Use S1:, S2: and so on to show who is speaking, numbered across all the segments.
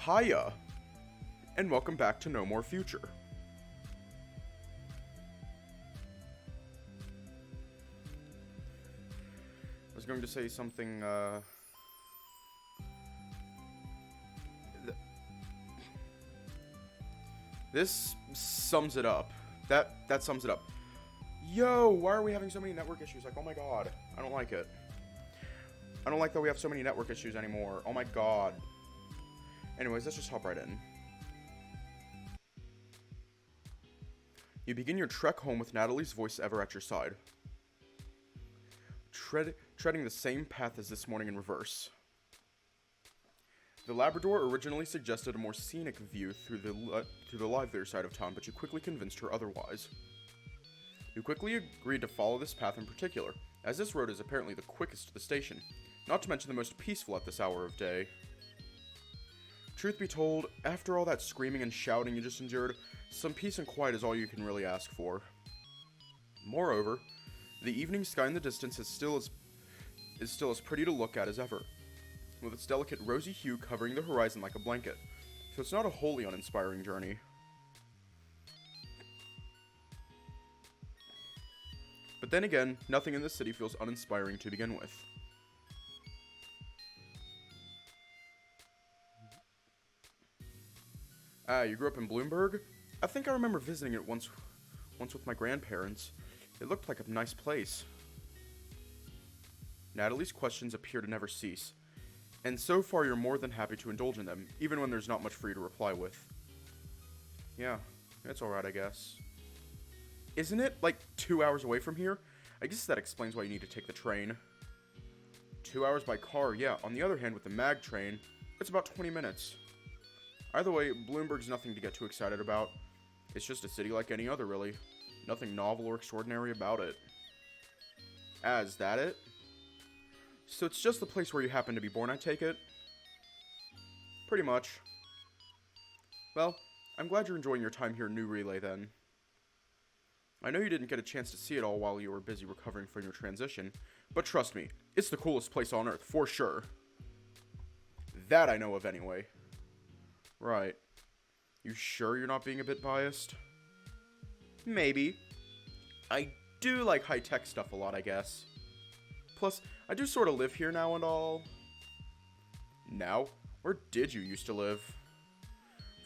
S1: Hiya, and welcome back to No More Future. I was going to say something, this sums it up. That sums it up. Yo, why are we having so many network issues? Like, oh my god, I don't like it. I don't like that we have so many network issues anymore. Oh my god. Anyways, let's just hop right in. You begin your trek home with Natalie's voice ever at your side. Treading the same path as this morning in reverse. The Labrador originally suggested a more scenic view through the livelier side of town, but you quickly convinced her otherwise. You quickly agreed to follow this path in particular, as this road is apparently the quickest to the station, not to mention the most peaceful at this hour of day. Truth be told, after all that screaming and shouting you just endured, some peace and quiet is all you can really ask for. Moreover, the evening sky in the distance is still as pretty to look at as ever, with its delicate rosy hue covering the horizon like a blanket, so it's not a wholly uninspiring journey. But then again, nothing in this city feels uninspiring to begin with. You grew up in Bloomberg? I think I remember visiting it once with my grandparents. It looked like a nice place. Natalie's questions appear to never cease, and so far you're more than happy to indulge in them, even when there's not much for you to reply with. Yeah, it's alright, I guess. Isn't it, like, 2 hours away from here? I guess that explains why you need to take the train. 2 hours by car, yeah. On the other hand, with the MAG train, it's about 20 minutes. Either way, Bloomberg's nothing to get too excited about. It's just a city like any other, really. Nothing novel or extraordinary about it. Is that it? So it's just the place where you happen to be born, I take it? Pretty much. Well, I'm glad you're enjoying your time here in New Relay, then. I know you didn't get a chance to see it all while you were busy recovering from your transition, but trust me, it's the coolest place on Earth, for sure. That I know of, anyway. Right. You sure you're not being a bit biased? Maybe. I do like high-tech stuff a lot, I guess. Plus, I do sort of live here now and all. Now? Where did you used to live?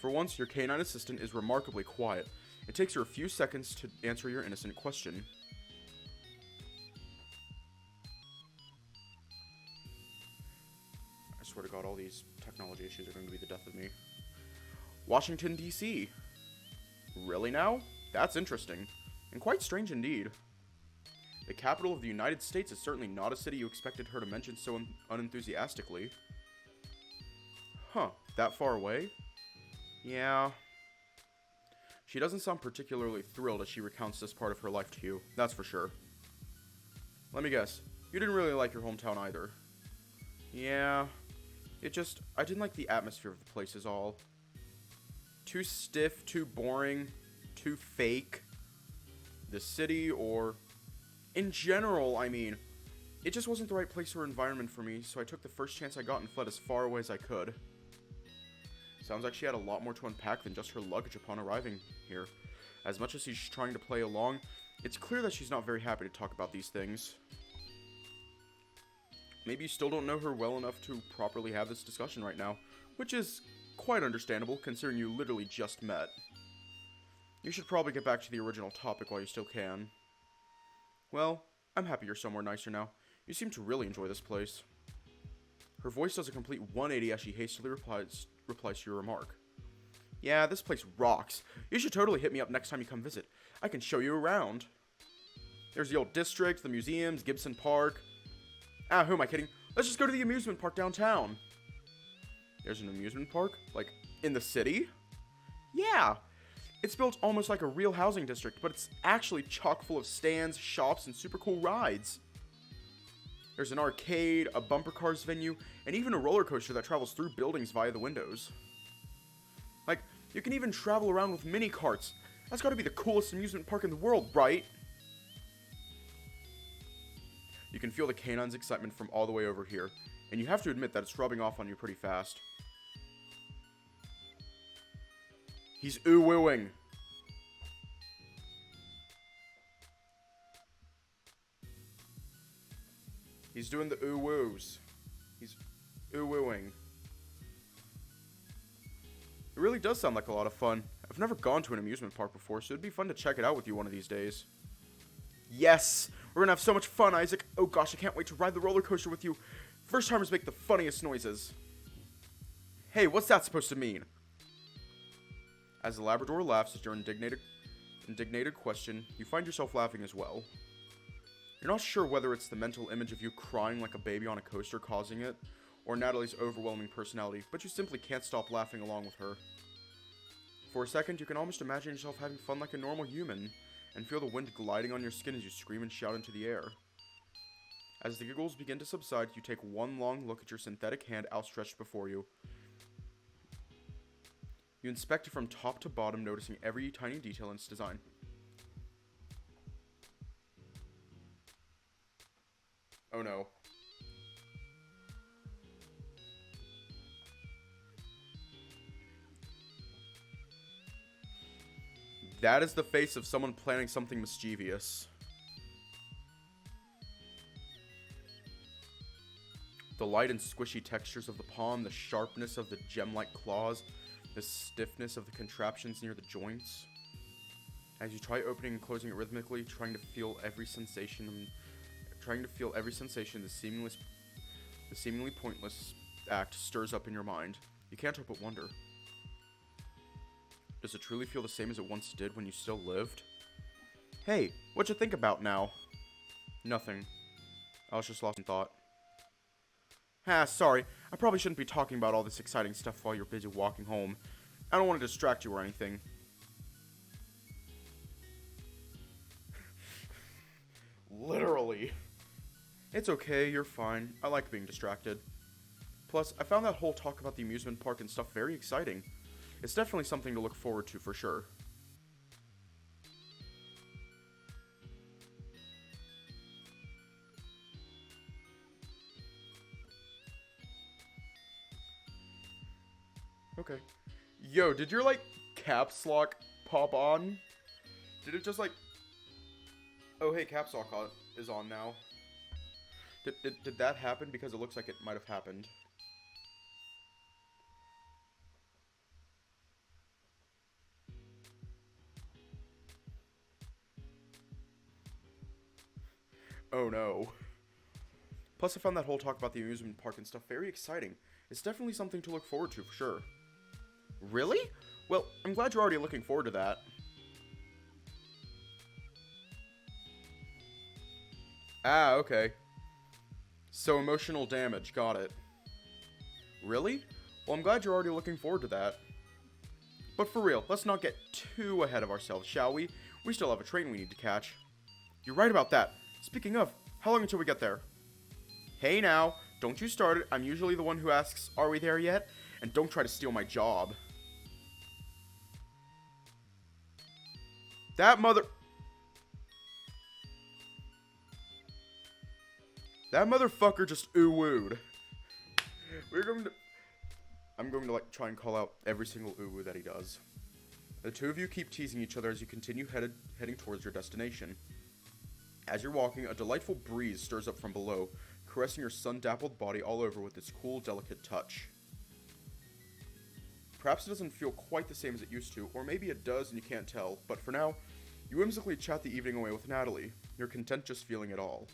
S1: For once, your canine assistant is remarkably quiet. It takes her a few seconds to answer your innocent question. I swear to God, all these technology issues are going to be the death of me. Washington, D.C. Really now? That's interesting. And quite strange indeed. The capital of the United States is certainly not a city you expected her to mention so unenthusiastically. Huh, that far away? Yeah. She doesn't sound particularly thrilled as she recounts this part of her life to you, that's for sure. Let me guess, you didn't really like your hometown either. Yeah, I didn't like the atmosphere of the place is all. Too stiff, too boring, too fake. The city, or in general, I mean, it just wasn't the right place or environment for me, so I took the first chance I got and fled as far away as I could. Sounds like she had a lot more to unpack than just her luggage upon arriving here. As much as she's trying to play along, it's clear that she's not very happy to talk about these things. Maybe you still don't know her well enough to properly have this discussion right now, which is quite understandable considering you literally just met. You should probably get back to the original topic while you still can. Well, I'm happy you're somewhere nicer now. You seem to really enjoy this place. Her voice does a complete 180 as she hastily replies to your remark. Yeah, this place rocks. You should totally hit me up next time you come visit. I can show you around. There's the old district, the museums, Gibson Park. Who am I kidding? Let's just go to the amusement park downtown. There's an amusement park? Like, in the city? Yeah. It's built almost like a real housing district, but it's actually chock full of stands, shops, and super cool rides. There's an arcade, a bumper cars venue, and even a roller coaster that travels through buildings via the windows. Like, you can even travel around with mini carts. That's gotta be the coolest amusement park in the world, right? You can feel the canine's excitement from all the way over here, and you have to admit that it's rubbing off on you pretty fast. He's ooh-wooing. He's doing the ooh-woos. He's ooh-wooing. It really does sound like a lot of fun. I've never gone to an amusement park before, so it'd be fun to check it out with you one of these days. Yes! We're gonna have so much fun, Isaac. Oh gosh, I can't wait to ride the roller coaster with you. First timers make the funniest noises. Hey, what's that supposed to mean? As the Labrador laughs at your indignated question, you find yourself laughing as well. You're not sure whether it's the mental image of you crying like a baby on a coaster causing it, or Natalie's overwhelming personality, but you simply can't stop laughing along with her. For a second, you can almost imagine yourself having fun like a normal human, and feel the wind gliding on your skin as you scream and shout into the air. As the giggles begin to subside, you take one long look at your synthetic hand outstretched before you. You inspect it from top to bottom, noticing every tiny detail in its design. Oh no. That is the face of someone planning something mischievous. The light and squishy textures of the palm, the sharpness of the gem-like claws, the stiffness of the contraptions near the joints. As you try opening and closing it rhythmically, trying to feel every sensation, the seemingly pointless act stirs up in your mind. You can't help but wonder. Does it truly feel the same as it once did when you still lived? Hey, what'd you think about now? Nothing. I was just lost in thought. Sorry. I probably shouldn't be talking about all this exciting stuff while you're busy walking home. I don't want to distract you or anything. Literally. It's okay, you're fine. I like being distracted. Plus, I found that whole talk about the amusement park and stuff very exciting. It's definitely something to look forward to for sure. Okay. Yo, did your, caps lock pop on? Did it just, Oh, hey, caps lock is on now. Did that happen? Because it looks like it might have happened. Oh no. Plus, I found that whole talk about the amusement park and stuff very exciting. It's definitely something to look forward to for sure. Really? Well, I'm glad you're already looking forward to that. Ah, okay. So emotional damage, got it. Really? Well, I'm glad you're already looking forward to that. But for real, let's not get too ahead of ourselves, shall we? We still have a train we need to catch. You're right about that. Speaking of, how long until we get there? Hey now, don't you start it. I'm usually the one who asks, are we there yet? And don't try to steal my job. That motherfucker just ooh-wooed. I'm going to try and call out every single ooh-woo that he does. The two of you keep teasing each other as you continue heading towards your destination. As you're walking, a delightful breeze stirs up from below, caressing your sun-dappled body all over with its cool, delicate touch. Perhaps it doesn't feel quite the same as it used to, or maybe it does and you can't tell, but for now, you whimsically chat the evening away with Natalie. You're content just feeling it all.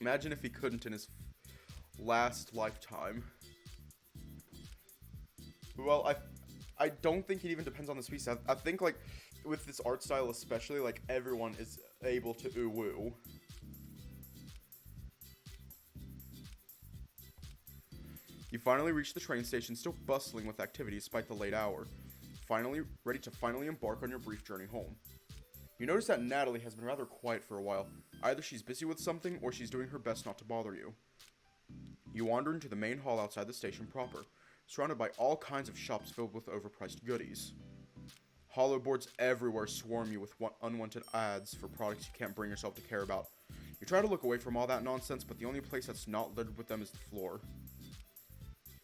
S1: Imagine if he couldn't in his last lifetime. Well, I don't think it even depends on the species. I think, with this art style especially, everyone is able to ooh-woo. You finally reach the train station, still bustling with activity despite the late hour. Finally, ready to embark on your brief journey home. You notice that Natalie has been rather quiet for a while. Either she's busy with something, or she's doing her best not to bother you. You wander into the main hall outside the station proper, surrounded by all kinds of shops filled with overpriced goodies. Hollow boards everywhere swarm you with unwanted ads for products you can't bring yourself to care about. You try to look away from all that nonsense, but the only place that's not littered with them is the floor.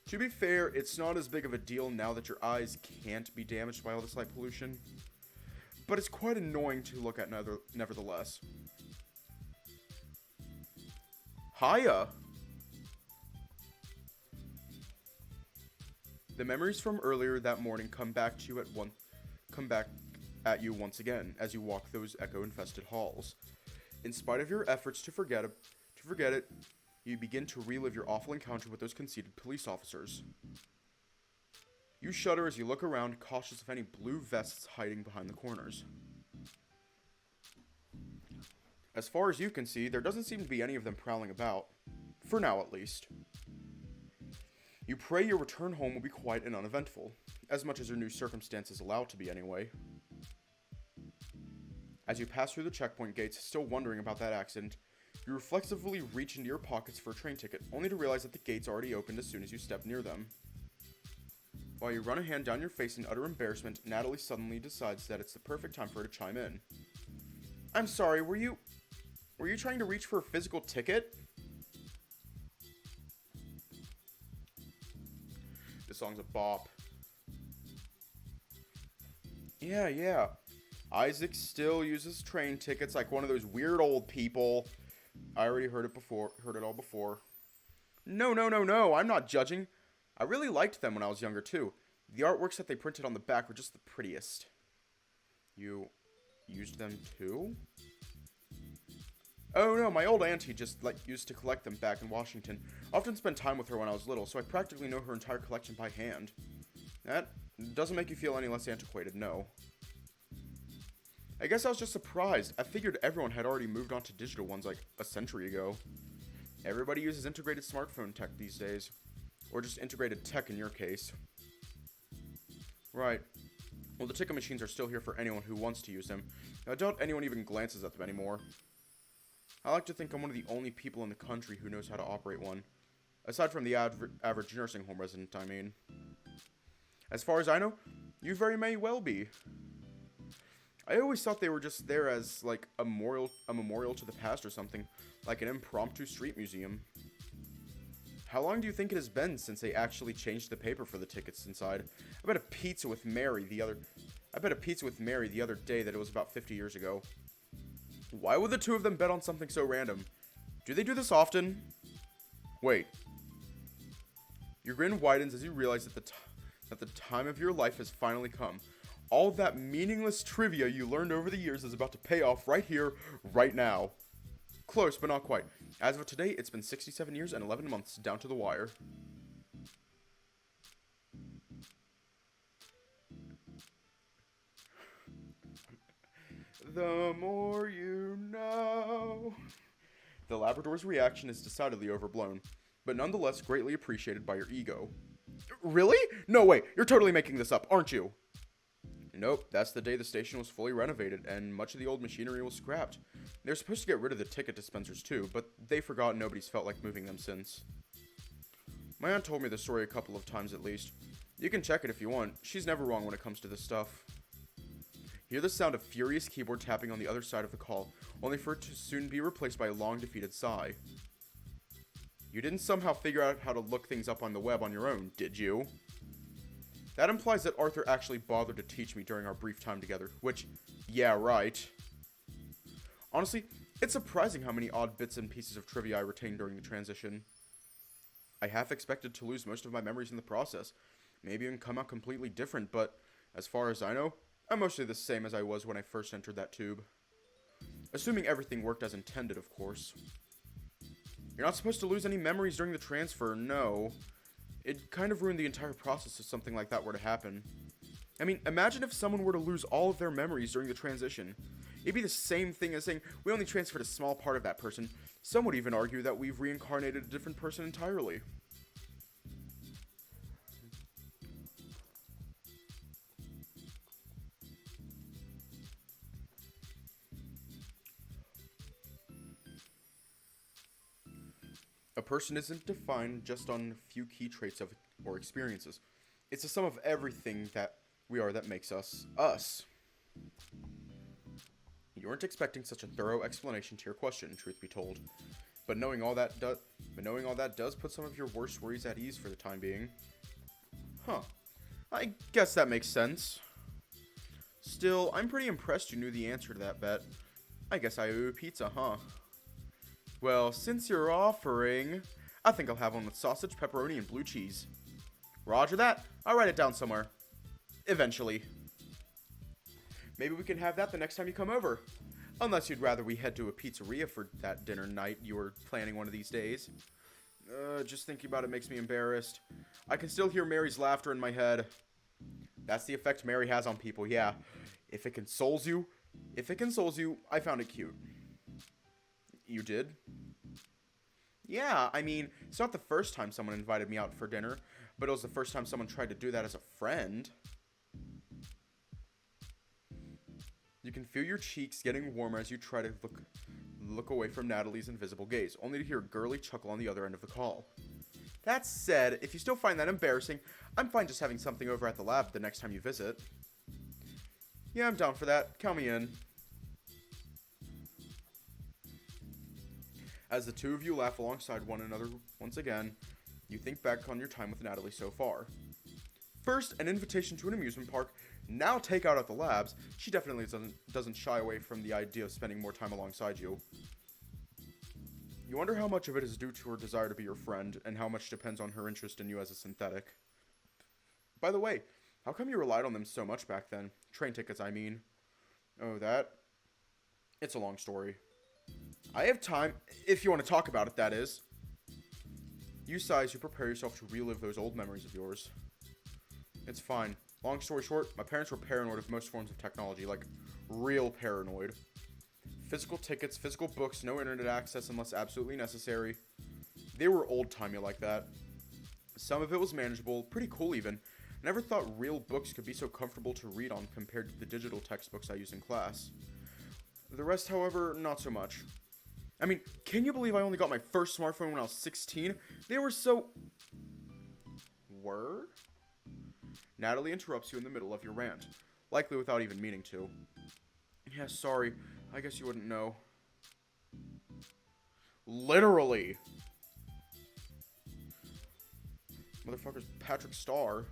S1: To be fair, it's not as big of a deal now that your eyes can't be damaged by all this light pollution, but it's quite annoying to look at nevertheless. Hiya! The memories from earlier that morning come back at you once again as you walk those echo-infested halls. In spite of your efforts to forget it, you begin to relive your awful encounter with those conceited police officers. You shudder as you look around, cautious of any blue vests hiding behind the corners. As far as you can see, there doesn't seem to be any of them prowling about. For now, at least. You pray your return home will be quiet and uneventful, as much as your new circumstances allow it to be anyway. As you pass through the checkpoint gates, still wondering about that accident, you reflexively reach into your pockets for a train ticket, only to realize that the gates already opened as soon as you step near them. While you run a hand down your face in utter embarrassment, Natalie suddenly decides that it's the perfect time for her to chime in. I'm sorry, were you trying to reach for a physical ticket? This song's a bop. Yeah. Isaac still uses train tickets like one of those weird old people. I already heard it all before. No, I'm not judging. I really liked them when I was younger too. The artworks that they printed on the back were just the prettiest. You used them too? Oh no, my old auntie just used to collect them back in Washington. I often spent time with her when I was little, so I practically know her entire collection by hand. That doesn't make you feel any less antiquated, no. I guess I was just surprised. I figured everyone had already moved on to digital ones like a century ago. Everybody uses integrated smartphone tech these days. Or just integrated tech in your case. Right. Well, the ticket machines are still here for anyone who wants to use them. I doubt anyone even glances at them anymore. I like to think I'm one of the only people in the country who knows how to operate one. Aside from the average nursing home resident, I mean. As far as I know, you very may well be. I always thought they were just there as, like, a memorial to the past or something. Like an impromptu street museum. How long do you think it has been since they actually changed the paper for the tickets inside? I bet a pizza with Mary the other day that it was about 50 years ago. Why would the two of them bet on something so random? Do they do this often? Wait. Your grin widens as you realize that the time of your life has finally come. All that meaningless trivia you learned over the years is about to pay off right here, right now. Close, but not quite. As of today, it's been 67 years and 11 months, down to the wire. The more you know. The Labrador's reaction is decidedly overblown, but nonetheless greatly appreciated by your ego. Really? No way, you're totally making this up, aren't you? Nope, that's the day the station was fully renovated, and much of the old machinery was scrapped. They were supposed to get rid of the ticket dispensers too, but they forgot nobody's felt like moving them since. My aunt told me the story a couple of times at least. You can check it if you want, she's never wrong when it comes to this stuff. Hear the sound of furious keyboard tapping on the other side of the call, only for it to soon be replaced by a long defeated sigh. You didn't somehow figure out how to look things up on the web on your own, did you? That implies that Arthur actually bothered to teach me during our brief time together, which, yeah, right. Honestly, it's surprising how many odd bits and pieces of trivia I retained during the transition. I half expected to lose most of my memories in the process, maybe even come out completely different, but as far as I know, I'm mostly the same as I was when I first entered that tube. Assuming everything worked as intended, of course. You're not supposed to lose any memories during the transfer, no. It'd kind of ruin the entire process if something like that were to happen. I mean, imagine if someone were to lose all of their memories during the transition. It'd be the same thing as saying, we only transferred a small part of that person. Some would even argue that we've reincarnated a different person entirely. A person isn't defined just on a few key traits of or experiences. It's the sum of everything that we are that makes us us. You weren't expecting such a thorough explanation to your question, truth be told. But knowing all that does put some of your worst worries at ease for the time being. Huh. I guess that makes sense. Still, I'm pretty impressed you knew the answer to that bet. I guess I owe you a pizza, huh? Well, since you're offering, I think I'll have one with sausage, pepperoni, and blue cheese. Roger that. I'll write it down somewhere. Eventually. Maybe we can have that the next time you come over. Unless you'd rather we head to a pizzeria for that dinner night you were planning one of these days. Just thinking about it makes me embarrassed. I can still hear Mary's laughter in my head. That's the effect Mary has on people, yeah. If it consoles you, I found it cute. You did? Yeah, I mean, it's not the first time someone invited me out for dinner, but it was the first time someone tried to do that as a friend. You can feel your cheeks getting warmer as you try to look away from Natalie's invisible gaze, only to hear a girly chuckle on the other end of the call. That said, if you still find that embarrassing, I'm fine just having something over at the lab the next time you visit. Yeah, I'm down for that. Count me in. As the two of you laugh alongside one another once again, you think back on your time with Natalie so far. First, an invitation to an amusement park, now takeout at the labs. She definitely doesn't shy away from the idea of spending more time alongside you. You wonder how much of it is due to her desire to be your friend, and how much depends on her interest in you as a synthetic. By the way, how come you relied on them so much back then? Train tickets, I mean. Oh, that? It's a long story. I have time, if you want to talk about it, that is. You sigh as you prepare yourself to relive those old memories of yours. It's fine. Long story short, my parents were paranoid of most forms of technology, like real paranoid. Physical tickets, physical books, no internet access unless absolutely necessary. They were old-timey like that. Some of it was manageable, pretty cool even. I never thought real books could be so comfortable to read on compared to the digital textbooks I use in class. The rest, however, not so much. I mean, can you believe I only got my first smartphone when I was 16? They were so... Word? Natalie interrupts you in the middle of your rant, likely without even meaning to. Yeah, sorry. I guess you wouldn't know. Literally. Motherfucker's Patrick Starr.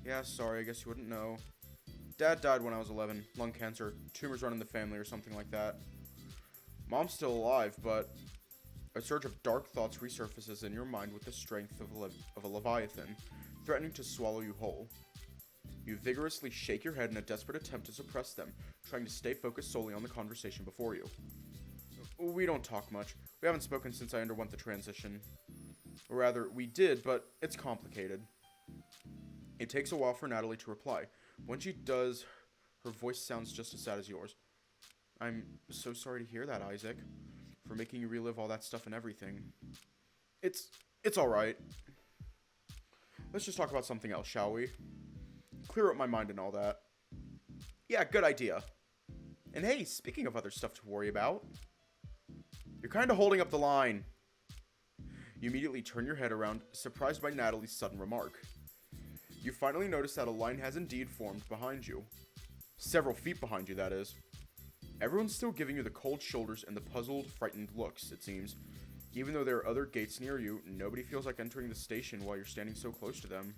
S1: Yeah, sorry, I guess you wouldn't know. Dad died when I was 11. Lung cancer. Tumors run in the family or something like that. Mom's still alive, but a surge of dark thoughts resurfaces in your mind with the strength of a leviathan, threatening to swallow you whole. You vigorously shake your head in a desperate attempt to suppress them, trying to stay focused solely on the conversation before you. We don't talk much. We haven't spoken since I underwent the transition. Or rather, we did, but it's complicated. It takes a while for Natalie to reply. When she does, her voice sounds just as sad as yours. I'm so sorry to hear that, Isaac. For making you relive all that stuff and everything. It's alright. Let's just talk about something else, shall we? Clear up my mind and all that. Yeah, good idea. And hey, speaking of other stuff to worry about, you're kind of holding up the line. You immediately turn your head around, surprised by Natalie's sudden remark. You finally notice that a line has indeed formed behind you. Several feet behind you, that is. Everyone's still giving you the cold shoulders and the puzzled, frightened looks, it seems. Even though there are other gates near you, nobody feels like entering the station while you're standing so close to them.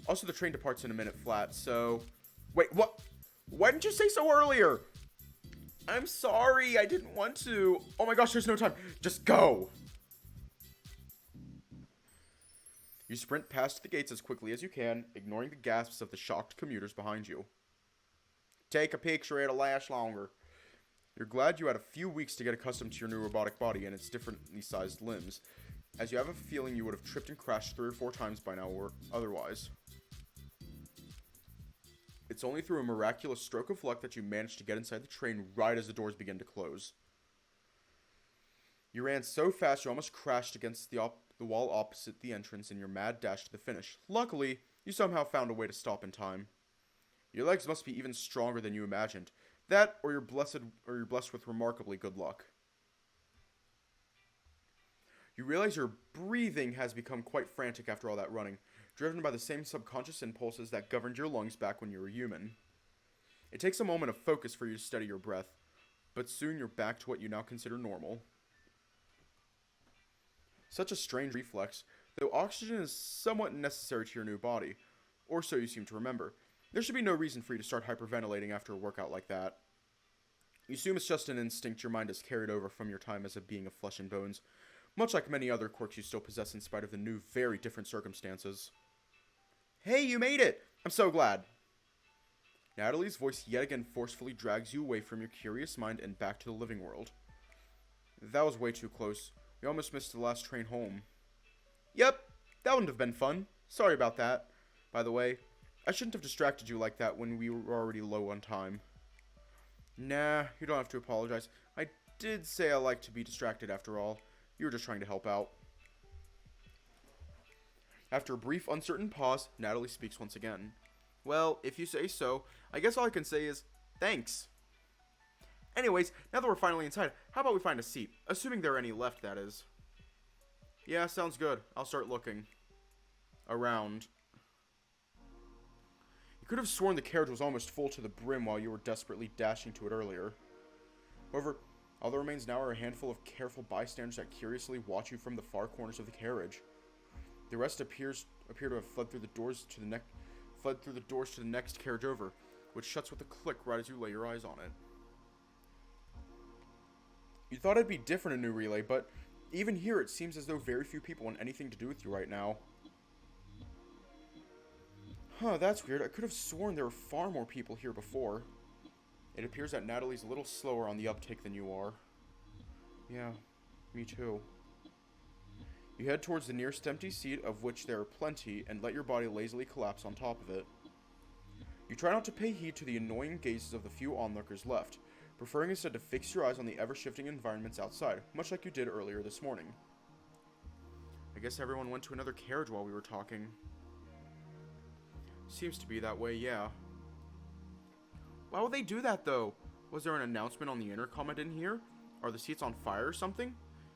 S1: Also, the train departs in a minute flat, so... Wait, what? Why didn't you say so earlier? I'm sorry, I didn't want to. Oh my gosh, there's no time. Just go! You sprint past the gates as quickly as you can, ignoring the gasps of the shocked commuters behind you. Take a picture, it'll last longer. You're glad you had a few weeks to get accustomed to your new robotic body and its differently sized limbs, as you have a feeling you would have tripped and crashed 3 or 4 times by now or otherwise. It's only through a miraculous stroke of luck that you managed to get inside the train right as the doors begin to close. You ran so fast you almost crashed against the wall opposite the entrance in your mad dash to the finish. Luckily, you somehow found a way to stop in time. Your legs must be even stronger than you imagined. That, or you're blessed with remarkably good luck. You realize your breathing has become quite frantic after all that running. driven by the same subconscious impulses that governed your lungs back when you were human. It takes a moment of focus for you to steady your breath, but soon you're back to what you now consider normal. Such a strange reflex, though oxygen is somewhat necessary to your new body, or so you seem to remember. There should be no reason for you to start hyperventilating after a workout like that. You assume it's just an instinct your mind has carried over from your time as a being of flesh and bones, much like many other quirks you still possess in spite of the new, very different circumstances. Hey, you made it! I'm so glad! Natalie's voice yet again forcefully drags you away from your curious mind and back to the living world. That was way too close. We almost missed the last train home. Yep, that wouldn't have been fun. Sorry about that. By the way, I shouldn't have distracted you like that when we were already low on time. Nah, you don't have to apologize. I did say I like to be distracted after all. You were just trying to help out. After a brief, uncertain pause, Natalie speaks once again. Well, if you say so, I guess all I can say is, thanks. Anyways, now that we're finally inside, how about we find a seat? Assuming there are any left, that is. Yeah, sounds good. I'll start looking. Around. You could have sworn the carriage was almost full to the brim while you were desperately dashing to it earlier. However, all that remains now are a handful of careful bystanders that curiously watch you from the far corners of the carriage. The rest appear to have fled through the doors to the next carriage over, which shuts with a click right as you lay your eyes on it. You thought it'd be different in New Relay, but even here it seems as though very few people want anything to do with you right now. Huh, that's weird. I could have sworn there were far more people here before. It appears that Natalie's a little slower on the uptake than you are. Yeah, me too. You head towards the nearest empty seat, of which there are plenty, and let your body lazily collapse on top of it. You try not to pay heed to the annoying gazes of the few onlookers left, preferring instead to fix your eyes on the ever-shifting environments outside, much like you did earlier this morning. I guess everyone went to another carriage while we were talking. Seems to be that way, yeah. Why would they do that, though? Was there an announcement on the intercom I didn't hear? Are the seats on fire or something?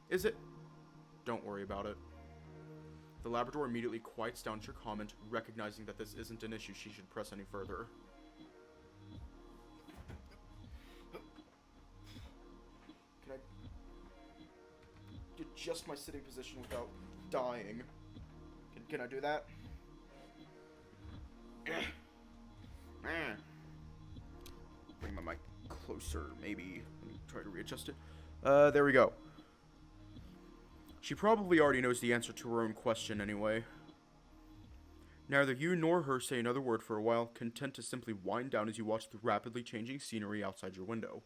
S1: Is it... Don't worry about it. The Labrador immediately quiets down to your comment, recognizing that this isn't an issue she should press any further. Can I adjust my sitting position without dying? Can I do that? Bring my mic closer, maybe. Let me try to readjust it. There we go. She probably already knows the answer to her own question anyway. Neither you nor her say another word for a while, content to simply wind down as you watch the rapidly changing scenery outside your window.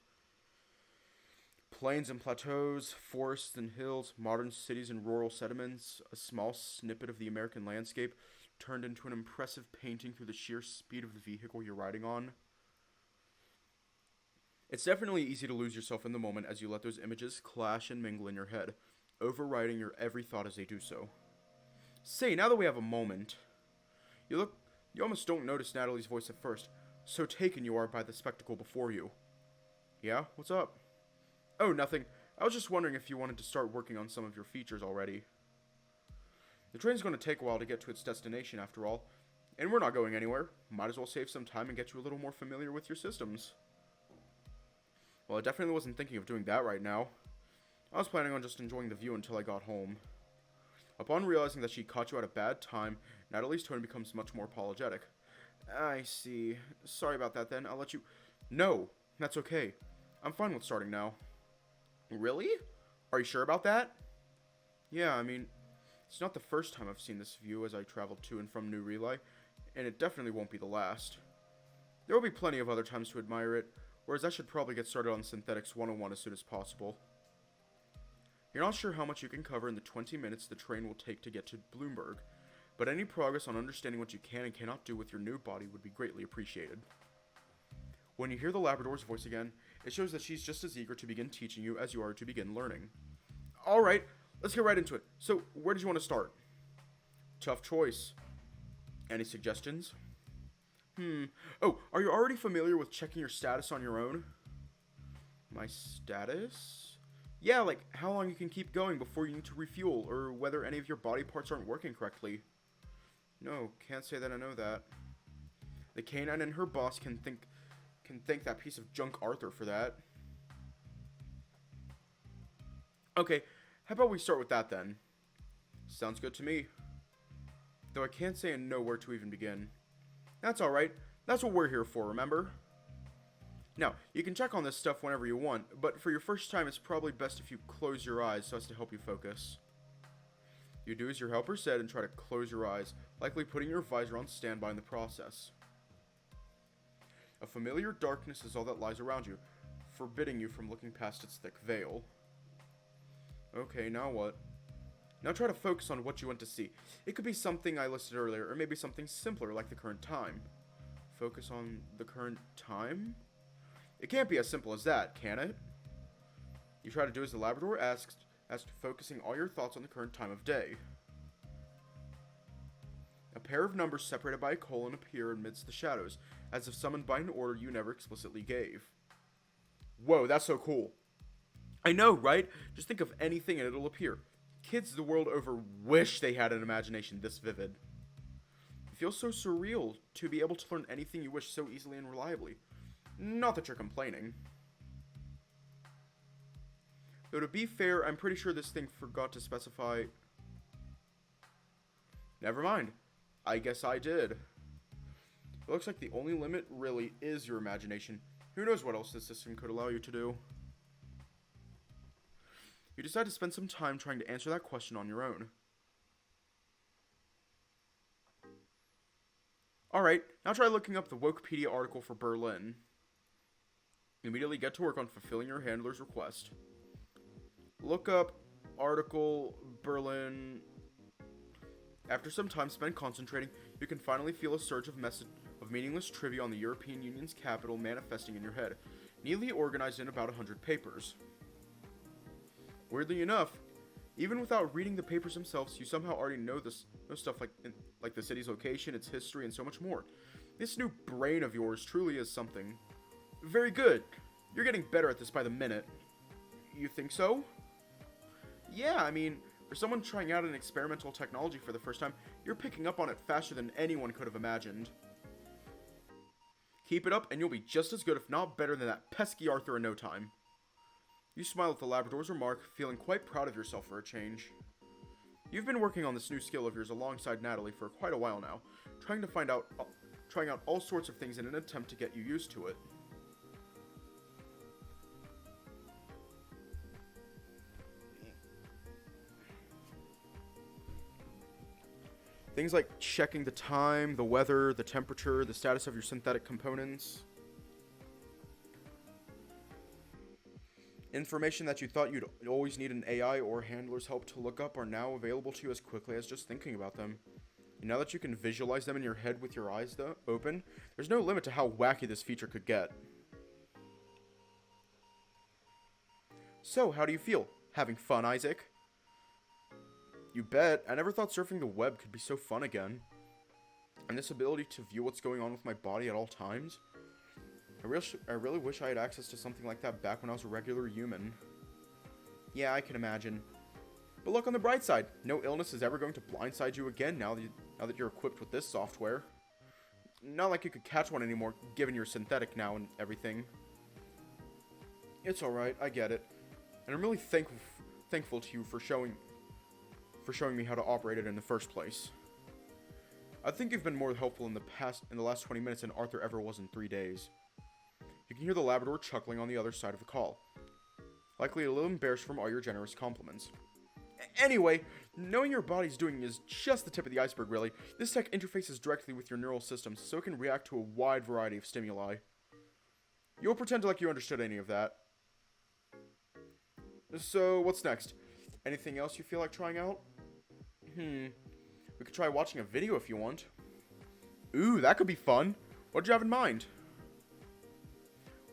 S1: Plains and plateaus, forests and hills, modern cities and rural settlements, a small snippet of the American landscape turned into an impressive painting through the sheer speed of the vehicle you're riding on. It's definitely easy to lose yourself in the moment as you let those images clash and mingle in your head, overriding your every thought as they do so. Say, now that we have a moment, you almost don't notice Natalie's voice at first, so taken you are by the spectacle before you. Yeah, what's up? Oh, nothing. I was just wondering if you wanted to start working on some of your features already. The train's going to take a while to get to its destination after all, and we're not going anywhere. Might as well save some time and get you a little more familiar with your systems. Well, I definitely wasn't thinking of doing that right now. I was planning on just enjoying the view until I got home. Upon realizing that she caught you at a bad time, Natalie's tone becomes much more apologetic. I see. Sorry about that then. I'll let you... No, that's okay. I'm fine with starting now. Really? Are you sure about that? Yeah, I mean, it's not the first time I've seen this view as I travel to and from New Relay, and it definitely won't be the last. There will be plenty of other times to admire it, whereas I should probably get started on Synthetics 101 as soon as possible. You're not sure how much you can cover in the 20 minutes the train will take to get to Bloomberg, but any progress on understanding what you can and cannot do with your new body would be greatly appreciated. When you hear the Labrador's voice again, it shows that she's just as eager to begin teaching you as you are to begin learning. Alright, let's get right into it. So, where did you want to start? Tough choice. Any suggestions? Oh, are you already familiar with checking your status on your own? My status? Yeah, like how long you can keep going before you need to refuel, or whether any of your body parts aren't working correctly. No, can't say that I know that. The canine and her boss can thank that piece of junk Arthur for that. Okay, how about we start with that then? Sounds good to me. Though I can't say I know where to even begin. That's alright. That's what we're here for, remember? Now, you can check on this stuff whenever you want, but for your first time it's probably best if you close your eyes so as to help you focus. You do as your helper said and try to close your eyes, likely putting your visor on standby in the process. A familiar darkness is all that lies around you, forbidding you from looking past its thick veil. Okay, now what? Now try to focus on what you want to see. It could be something I listed earlier, or maybe something simpler like the current time. Focus on the current time? It can't be as simple as that, can it? You try to do as the Labrador asked, focusing all your thoughts on the current time of day. A pair of numbers separated by a colon appear amidst the shadows, as if summoned by an order you never explicitly gave. Whoa, that's so cool. I know, right? Just think of anything and it'll appear. Kids the world over wish they had an imagination this vivid. It feels so surreal to be able to learn anything you wish so easily and reliably. Not that you're complaining. Though to be fair, I'm pretty sure this thing forgot to specify... Never mind. I guess I did. It looks like the only limit really is your imagination. Who knows what else this system could allow you to do. You decide to spend some time trying to answer that question on your own. Alright, now try looking up the Wikipedia article for Berlin. Immediately get to work on fulfilling your handler's request. Look up article Berlin. After some time spent concentrating, you can finally feel a surge of meaningless trivia on the European Union's capital manifesting in your head, neatly organized in about 100 papers. Weirdly enough, even without reading the papers themselves, you somehow already know stuff like the city's location, its history, and so much more. This new brain of yours truly is something. Very good. You're getting better at this by the minute. You think so? Yeah, I mean, for someone trying out an experimental technology for the first time, you're picking up on it faster than anyone could have imagined. Keep it up and you'll be just as good, if not better, than that pesky Arthur in no time. You smile at the Labrador's remark, feeling quite proud of yourself for a change. You've been working on this new skill of yours alongside Natalie for quite a while now, trying out all sorts of things in an attempt to get you used to it. Things like checking the time, the weather, the temperature, the status of your synthetic components. Information that you thought you'd always need an AI or handler's help to look up are now available to you as quickly as just thinking about them. And now that you can visualize them in your head with your eyes open, there's no limit to how wacky this feature could get. So, how do you feel? Having fun, Isaac? You bet. I never thought surfing the web could be so fun again. And this ability to view what's going on with my body at all times. I really wish I had access to something like that back when I was a regular human. Yeah, I can imagine. But look on the bright side. No illness is ever going to blindside you again now that you're equipped with this software. Not like you could catch one anymore, given you're synthetic now and everything. It's alright, I get it. And I'm really thankful to you for showing me how to operate it in the first place. I think you've been more helpful in the last 20 minutes than Arthur ever was in 3 days. You can hear the Labrador chuckling on the other side of the call. Likely a little embarrassed from all your generous compliments. Anyway, knowing your body's doing is just the tip of the iceberg, really. This tech interfaces directly with your neural systems, so it can react to a wide variety of stimuli. You'll pretend like you understood any of that. So, what's next? Anything else you feel like trying out? We could try watching a video if you want. Ooh, that could be fun. What'd you have in mind?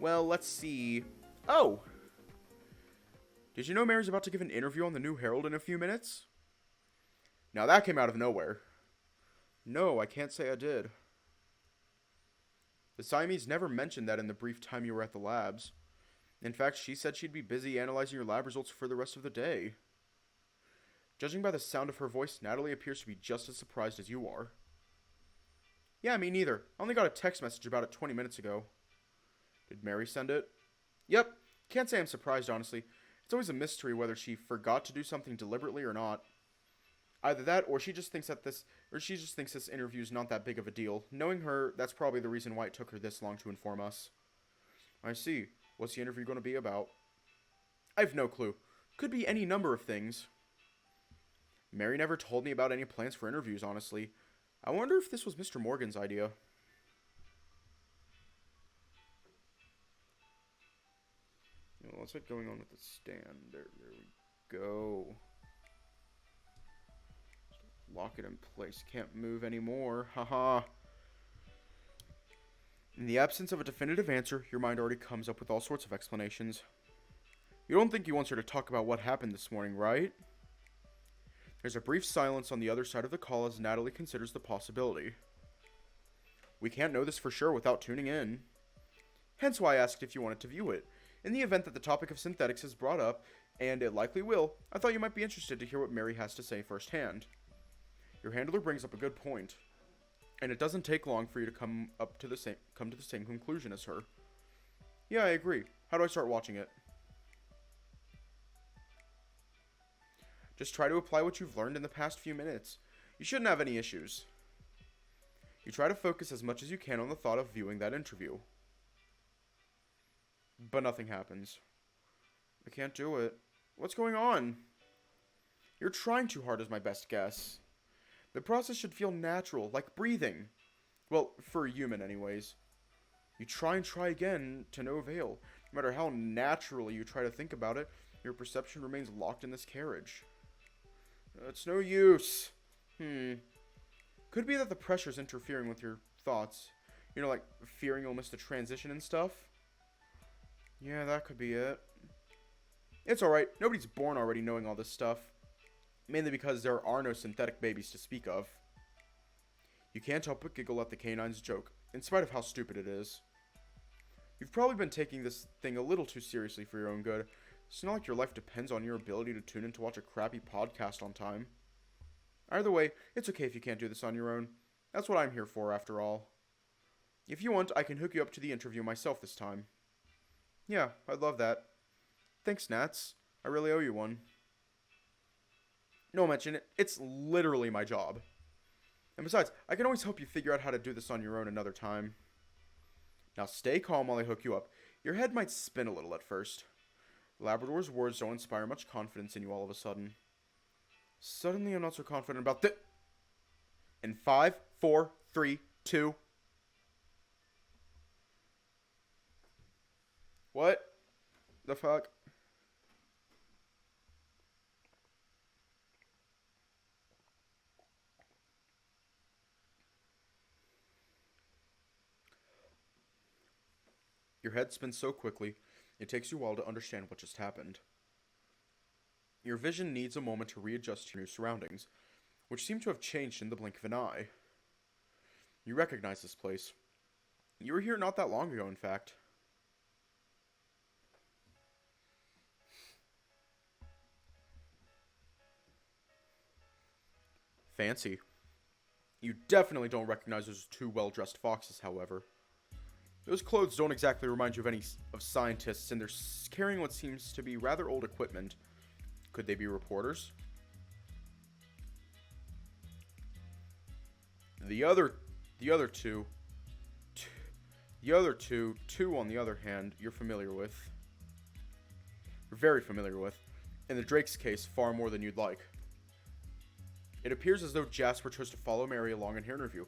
S1: Well, let's see. Oh! Did you know Mary's about to give an interview on the New Herald in a few minutes? Now that came out of nowhere. No, I can't say I did. The Siamese never mentioned that in the brief time you were at the labs. In fact, she said she'd be busy analyzing your lab results for the rest of the day. Judging by the sound of her voice, Natalie appears to be just as surprised as you are. Yeah, me neither. I only got a text message about it 20 minutes ago. Did Mary send it? Yep. Can't say I'm surprised, honestly. It's always a mystery whether she forgot to do something deliberately or not. Either that, or she just thinks this interview's not that big of a deal. Knowing her, that's probably the reason why it took her this long to inform us. I see. What's the interview going to be about? I've no clue. Could be any number of things. Mary never told me about any plans for interviews, honestly. I wonder if this was Mr. Morgan's idea. What's it going on with the stand? There we go. Lock it in place. Can't move anymore. Haha. In the absence of a definitive answer, your mind already comes up with all sorts of explanations. You don't think he wants her to talk about what happened this morning, right? There's a brief silence on the other side of the call as Natalie considers the possibility. We can't know this for sure without tuning in. Hence why I asked if you wanted to view it. In the event that the topic of synthetics is brought up, and it likely will, I thought you might be interested to hear what Mary has to say firsthand. Your handler brings up a good point, and it doesn't take long for you to come to the same conclusion as her. Yeah, I agree. How do I start watching it? Just try to apply what you've learned in the past few minutes. You shouldn't have any issues. You try to focus as much as you can on the thought of viewing that interview. But nothing happens. I can't do it. What's going on? You're trying too hard is my best guess. The process should feel natural, like breathing. Well, for a human anyways. You try and try again, to no avail. No matter how naturally you try to think about it, your perception remains locked in this carriage. It's no use. Could be that the pressure's interfering with your thoughts. You know, like fearing you'll miss the transition and stuff? Yeah, that could be it. It's alright. Nobody's born already knowing all this stuff. Mainly because there are no synthetic babies to speak of. You can't help but giggle at the canine's joke, in spite of how stupid it is. You've probably been taking this thing a little too seriously for your own good. It's not like your life depends on your ability to tune in to watch a crappy podcast on time. Either way, it's okay if you can't do this on your own. That's what I'm here for, after all. If you want, I can hook you up to the interview myself this time. Yeah, I'd love that. Thanks, Nats. I really owe you one. No mention it. It's literally my job. And besides, I can always help you figure out how to do this on your own another time. Now stay calm while I hook you up. Your head might spin a little at first. Labrador's words don't inspire much confidence in you all of a sudden. Suddenly I'm not so confident about this. In 5, 4, 3, 2... What the fuck? Your head spins so quickly, it takes you a while to understand what just happened. Your vision needs a moment to readjust to your new surroundings, which seem to have changed in the blink of an eye. You recognize this place. You were here not that long ago, in fact. Fancy. You definitely don't recognize those two well-dressed foxes, however. Those clothes don't exactly remind you of any of scientists, and they're carrying what seems to be rather old equipment. Could they be reporters? The other two, on the other hand, you're familiar with. You're very familiar with. In the Drake's case, far more than you'd like. It appears as though Jasper chose to follow Mary along in her interview,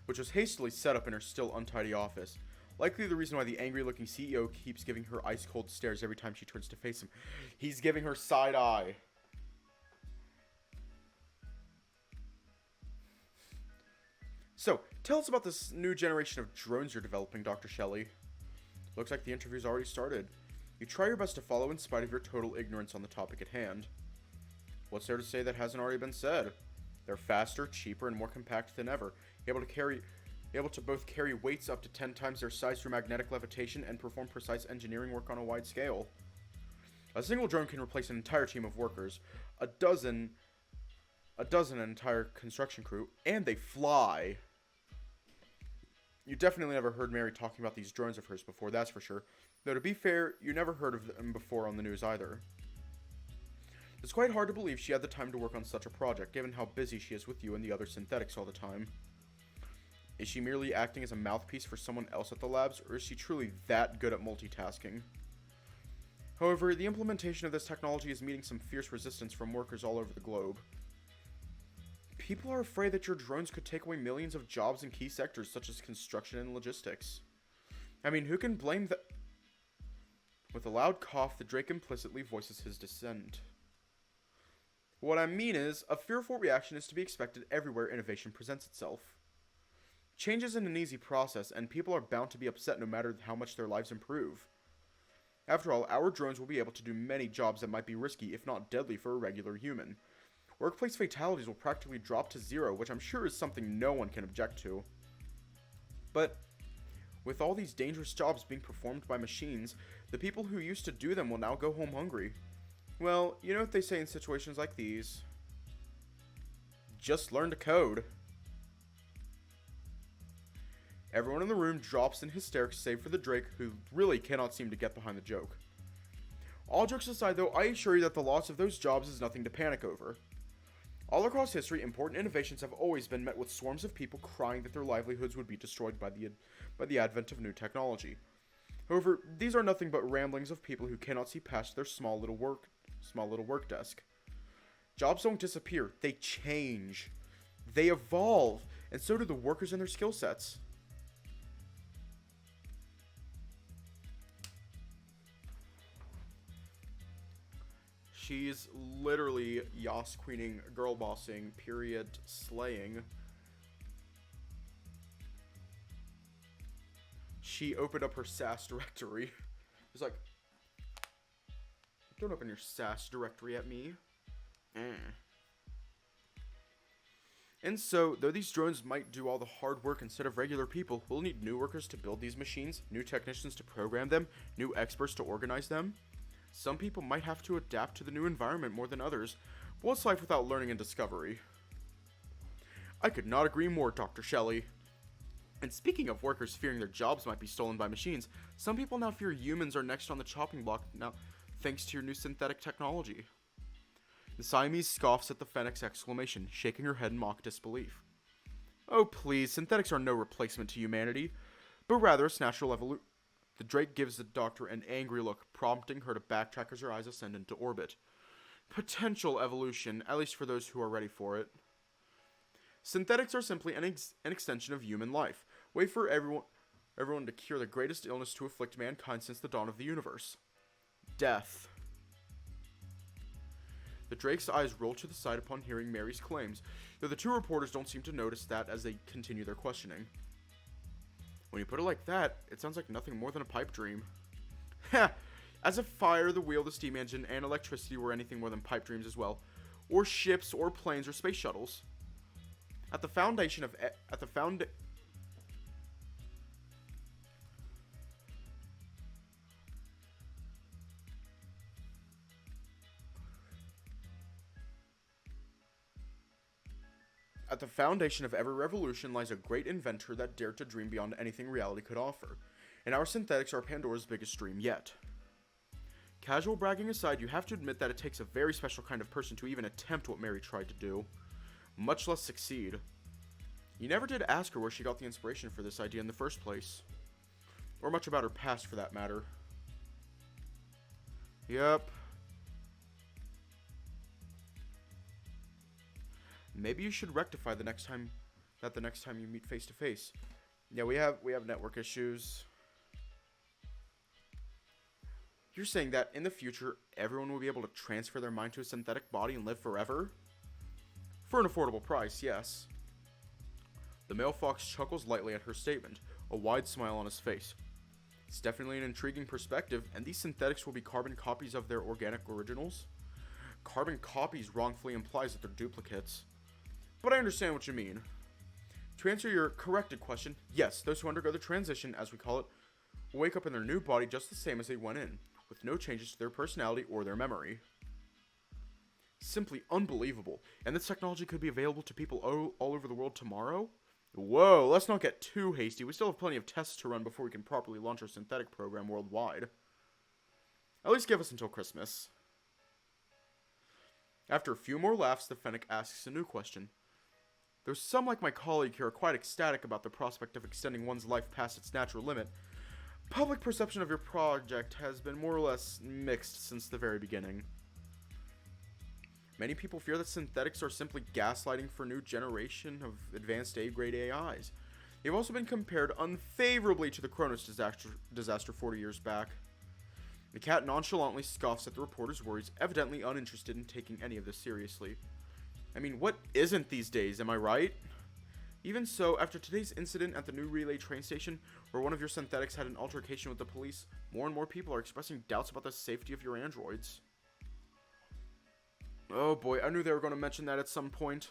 S1: which was hastily set up in her still untidy office. Likely the reason why the angry-looking CEO keeps giving her ice-cold stares every time she turns to face him. He's giving her side-eye. So, tell us about this new generation of drones you're developing, Dr. Shelley. Looks like the interview's already started. You try your best to follow in spite of your total ignorance on the topic at hand. What's there to say that hasn't already been said? They're faster, cheaper, and more compact than ever, able to both carry weights up to 10 times their size through magnetic levitation and perform precise engineering work on a wide scale. A single drone can replace an entire team of workers, a dozen an entire construction crew, and they fly. You definitely never heard Mary talking about these drones of hers before, that's for sure. Though to be fair, you never heard of them before on the news either. It's quite hard to believe she had the time to work on such a project, given how busy she is with you and the other synthetics all the time. Is she merely acting as a mouthpiece for someone else at the labs, or is she truly that good at multitasking? However, the implementation of this technology is meeting some fierce resistance from workers all over the globe. People are afraid that your drones could take away millions of jobs in key sectors such as construction and logistics. I mean, who can blame the... With a loud cough, the Drake implicitly voices his dissent. What I mean is, a fearful reaction is to be expected everywhere innovation presents itself. Change isn't an easy process, and people are bound to be upset no matter how much their lives improve. After all, our drones will be able to do many jobs that might be risky, if not deadly, for a regular human. Workplace fatalities will practically drop to zero, which I'm sure is something no one can object to. But with all these dangerous jobs being performed by machines, the people who used to do them will now go home hungry. Well, you know what they say in situations like these. Just learn to code. Everyone in the room drops in hysterics save for the Drake, who really cannot seem to get behind the joke. All jokes aside though, I assure you that the loss of those jobs is nothing to panic over. All across history, important innovations have always been met with swarms of people crying that their livelihoods would be destroyed by the advent of new technology. However, these are nothing but ramblings of people who cannot see past their small little work desk. Jobs don't disappear, they change. They evolve, and so do the workers and their skill sets. She's literally Yas queening, girl bossing, period slaying. She opened up her SAS directory. It's like, don't open your SAS directory at me. And so, though these drones might do all the hard work instead of regular people, we'll need new workers to build these machines, new technicians to program them, new experts to organize them. Some people might have to adapt to the new environment more than others, but what's life without learning and discovery? I could not agree more, Dr. Shelley. And speaking of workers fearing their jobs might be stolen by machines, some people now fear humans are next on the chopping block now, thanks to your new synthetic technology. The Siamese scoffs at the Fennec's exclamation, shaking her head in mock disbelief. Oh please, synthetics are no replacement to humanity, but rather its natural evolution. The Drake gives the doctor an angry look, prompting her to backtrack as her eyes ascend into orbit. Potential evolution, at least for those who are ready for it. Synthetics are simply an extension of human life, way for everyone to cure the greatest illness to afflict mankind since the dawn of the universe. Death. The Drake's eyes roll to the side upon hearing Mary's claims, though the two reporters don't seem to notice that as they continue their questioning. When you put it like that, it sounds like nothing more than a pipe dream. Heh! As if fire, the wheel, the steam engine, and electricity were anything more than pipe dreams as well. Or ships, or planes, or space shuttles. At the foundation of At the foundation of every revolution lies a great inventor that dared to dream beyond anything reality could offer, and our synthetics are Pandora's biggest dream yet. Casual bragging aside, you have to admit that it takes a very special kind of person to even attempt what Mary tried to do, much less succeed. You never did ask her where she got the inspiration for this idea in the first place, or much about her past for that matter. Yep. Maybe you should rectify the next time you meet face to face. Yeah, we have network issues. You're saying that in the future, everyone will be able to transfer their mind to a synthetic body and live forever? For an affordable price, yes. The male fox chuckles lightly at her statement, a wide smile on his face. It's definitely an intriguing perspective, and these synthetics will be carbon copies of their organic originals? Carbon copies wrongfully implies that they're duplicates. But I understand what you mean. To answer your corrected question, yes, those who undergo the transition, as we call it, will wake up in their new body just the same as they went in, with no changes to their personality or their memory. Simply unbelievable. And this technology could be available to people all over the world tomorrow? Whoa, let's not get too hasty. We still have plenty of tests to run before we can properly launch our synthetic program worldwide. At least give us until Christmas. After a few more laughs, the Fennec asks a new question. Though some, like my colleague here, are quite ecstatic about the prospect of extending one's life past its natural limit, public perception of your project has been more or less mixed since the very beginning. Many people fear that synthetics are simply gaslighting for a new generation of advanced A-grade AIs. They've also been compared unfavorably to the Kronos disaster 40 years back. The cat nonchalantly scoffs at the reporter's worries, evidently uninterested in taking any of this seriously. I mean, what isn't these days, am I right? Even so, after today's incident at the new relay train station, where one of your synthetics had an altercation with the police, more and more people are expressing doubts about the safety of your androids. Oh boy, I knew they were going to mention that at some point.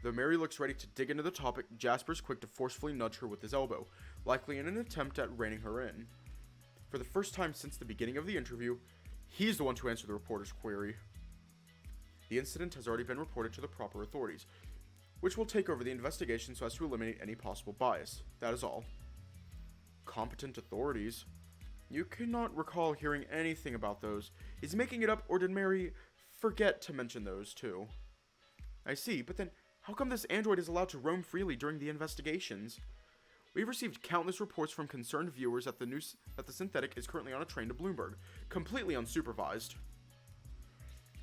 S1: Though Mary looks ready to dig into the topic, Jasper's quick to forcefully nudge her with his elbow, likely in an attempt at reining her in. For the first time since the beginning of the interview, he's the one to answer the reporter's query. The incident has already been reported to the proper authorities, which will take over the investigation so as to eliminate any possible bias. That is all. Competent authorities? You cannot recall hearing anything about those. Is he making it up, or did Mary forget to mention those too? I see, but then how come this android is allowed to roam freely during the investigations? We've received countless reports from concerned viewers that the synthetic is currently on a train to Bloomberg, completely unsupervised.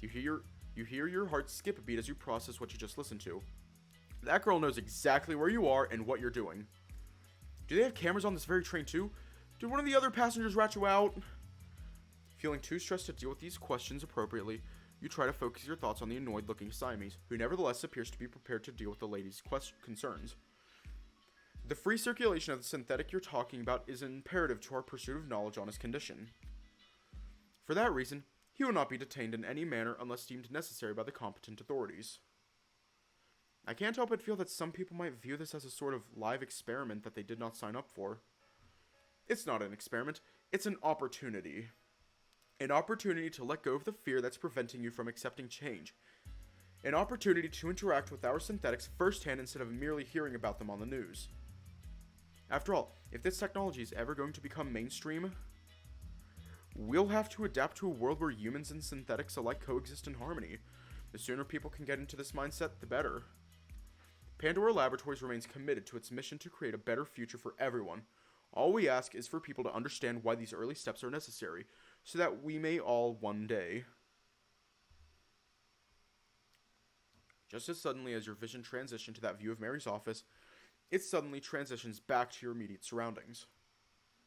S1: You hear your heart skip a beat as you process what you just listened to. That girl knows exactly where you are and what you're doing. Do they have cameras on this very train too? Did one of the other passengers rat you out? Feeling too stressed to deal with these questions appropriately, you try to focus your thoughts on the annoyed-looking Siamese, who nevertheless appears to be prepared to deal with the lady's concerns. The free circulation of the synthetic you're talking about is imperative to our pursuit of knowledge on his condition. For that reason, he will not be detained in any manner unless deemed necessary by the competent authorities. I can't help but feel that some people might view this as a sort of live experiment that they did not sign up for. It's not an experiment, it's an opportunity. An opportunity to let go of the fear that's preventing you from accepting change. An opportunity to interact with our synthetics firsthand instead of merely hearing about them on the news. After all, if this technology is ever going to become mainstream, we'll have to adapt to a world where humans and synthetics alike coexist in harmony. The sooner people can get into this mindset, the better. Pandora Laboratories remains committed to its mission to create a better future for everyone. All we ask is for people to understand why these early steps are necessary, so that we may all one day. Just as suddenly as your vision transitioned to that view of Mary's office, it suddenly transitions back to your immediate surroundings.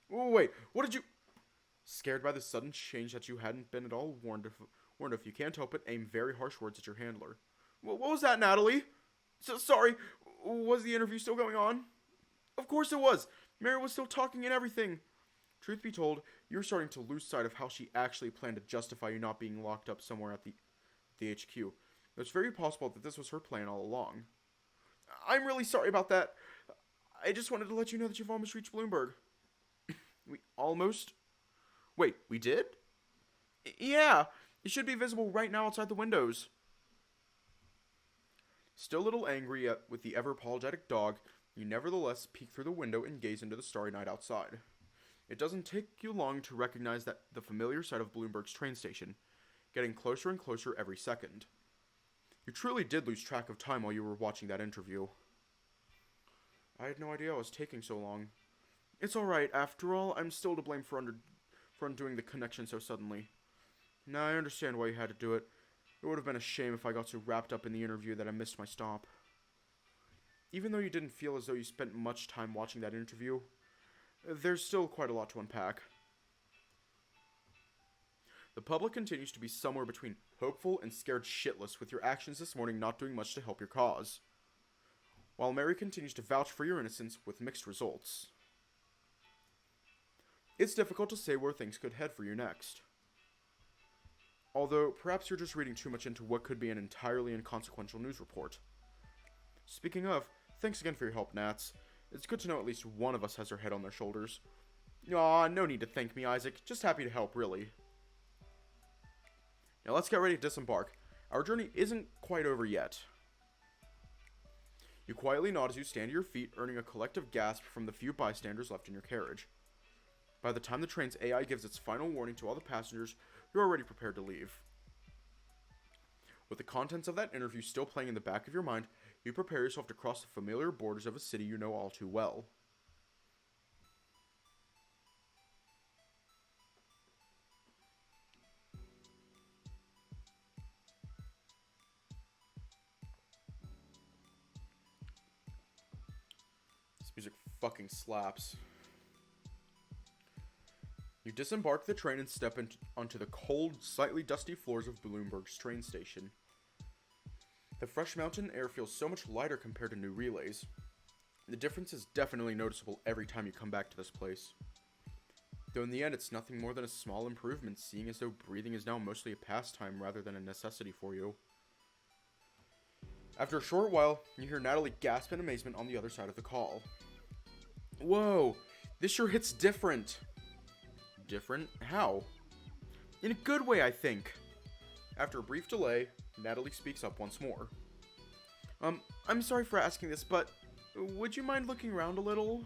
S1: Oh, wait, what did you... Scared by the sudden change that you hadn't been at all warned of, you can't help but aim very harsh words at your handler. What was that, Natalie? Sorry, was the interview still going on? Of course it was. Mary was still talking and everything. Truth be told, you were starting to lose sight of how she actually planned to justify you not being locked up somewhere at the HQ. It's very possible that this was her plan all along. I'm really sorry about that. I just wanted to let you know that you've almost reached Bloomberg. We almost? Wait, we did? Yeah, it should be visible right now outside the windows. Still a little angry with the ever-apologetic dog, you nevertheless peek through the window and gaze into the starry night outside. It doesn't take you long to recognize that the familiar sight of Bloomberg's train station, getting closer and closer every second. You truly did lose track of time while you were watching that interview. I had no idea it was taking so long. It's alright, after all, I'm still to blame for undoing the connection so suddenly. Now I understand why you had to do it. It would have been a shame if I got so wrapped up in the interview that I missed my stop. Even though you didn't feel as though you spent much time watching that interview, there's still quite a lot to unpack. The public continues to be somewhere between hopeful and scared shitless with your actions this morning not doing much to help your cause. While Mary continues to vouch for your innocence with mixed results. It's difficult to say where things could head for you next. Although, perhaps you're just reading too much into what could be an entirely inconsequential news report. Speaking of, thanks again for your help, Nats. It's good to know at least one of us has their head on their shoulders. Aw, no need to thank me, Isaac. Just happy to help, really. Now let's get ready to disembark. Our journey isn't quite over yet. You quietly nod as you stand to your feet, earning a collective gasp from the few bystanders left in your carriage. By the time the train's AI gives its final warning to all the passengers, you're already prepared to leave. With the contents of that interview still playing in the back of your mind, you prepare yourself to cross the familiar borders of a city you know all too well. This music fucking slaps. You disembark the train and step onto the cold, slightly dusty floors of Bloomberg's train station. The fresh mountain air feels so much lighter compared to New Relays. The difference is definitely noticeable every time you come back to this place. Though in the end, it's nothing more than a small improvement, seeing as though breathing is now mostly a pastime rather than a necessity for you. After a short while, you hear Natalie gasp in amazement on the other side of the call. Whoa, this sure hits different. Different? How? In a good way, I think. After a brief delay, Natalie speaks up once more. I'm sorry for asking this, but would you mind looking around a little?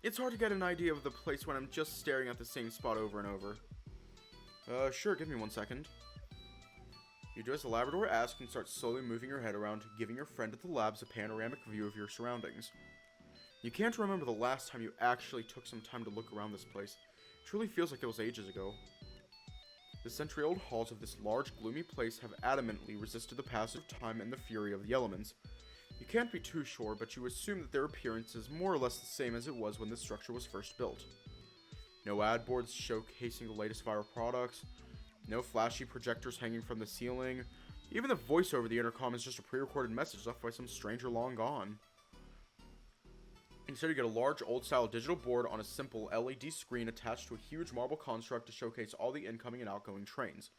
S1: It's hard to get an idea of the place when I'm just staring at the same spot over and over. Sure, give me 1 second. You do as the Labrador asks and start slowly moving your head around, giving your friend at the labs a panoramic view of your surroundings. You can't remember the last time you actually took some time to look around this place. It truly feels like it was ages ago. The century-old halls of this large, gloomy place have adamantly resisted the passage of time and the fury of the elements. You can't be too sure, but you assume that their appearance is more or less the same as it was when this structure was first built. No ad boards showcasing the latest viral products, no flashy projectors hanging from the ceiling, even the voice over the intercom is just a pre-recorded message left by some stranger long gone. Instead, you get a large, old-style digital board on a simple LED screen attached to a huge marble construct to showcase all the incoming and outgoing trains,